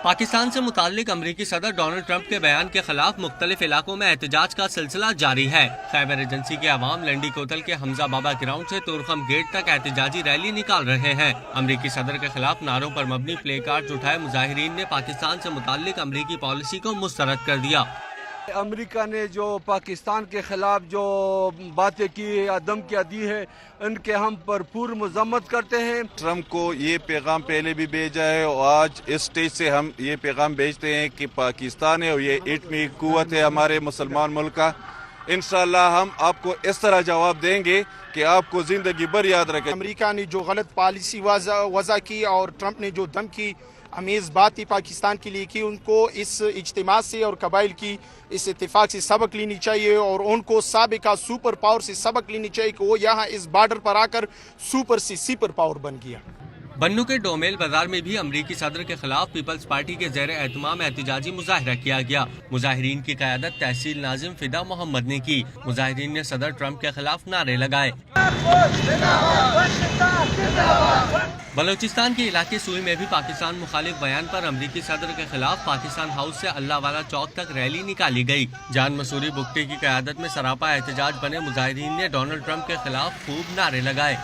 پاکستان سے متعلق امریکی صدر ڈونلڈ ٹرمپ کے بیان کے خلاف مختلف علاقوں میں احتجاج کا سلسلہ جاری ہے۔ خیبر ایجنسی کے عوام لنڈی کوتل کے حمزہ بابا گراؤنڈ سے تورخم گیٹ تک احتجاجی ریلی نکال رہے ہیں۔ امریکی صدر کے خلاف نعروں پر مبنی پلے کارڈز اٹھائے مظاہرین نے پاکستان سے متعلق امریکی پالیسی کو مسترد کر دیا۔ امریکہ نے جو پاکستان کے خلاف جو باتیں کی یا دھمکیاں دی ہے ان کے ہم بھرپور مذمت کرتے ہیں۔ ٹرمپ کو یہ پیغام پہلے بھی بھیجا ہے اور آج اس سٹیج سے ہم یہ پیغام بھیجتے ہیں کہ پاکستان ہے اور یہ ایٹمی قوت ہے ہمارے مسلمان ملک کا۔ انشاءاللہ ہم آپ کو اس طرح جواب دیں گے کہ آپ کو زندگی بھر یاد رکھیں۔ امریکہ نے جو غلط پالیسی وضع کی اور ٹرمپ نے جو دھمکی امیز بات پاکستان کے لیے کی، ان کو اس اجتماع سے اور قبائل کی اس اتفاق سے سبق لینی چاہیے اور ان کو سابقہ سپر پاور سے سبق لینی چاہیے کہ وہ یہاں اس بارڈر پر آ کر سپر سے سپر پاور بن گیا۔ بنو کے ڈومیل بازار میں بھی امریکی صدر کے خلاف پیپلز پارٹی کے زیر اہتمام احتجاجی مظاہرہ کیا گیا۔ مظاہرین کی قیادت تحصیل ناظم فدا محمد نے کی۔ مظاہرین نے صدر ٹرمپ کے خلاف نعرے لگائے۔ بلوچستان کے علاقے سوئی میں بھی پاکستان مخالف بیان پر امریکی صدر کے خلاف پاکستان ہاؤس سے اللہ والا چوک تک ریلی نکالی گئی۔ جان مسوری بگٹی کی قیادت میں سراپا احتجاج بنے مظاہرین نے ڈونلڈ ٹرمپ کے خلاف خوب نعرے لگائے۔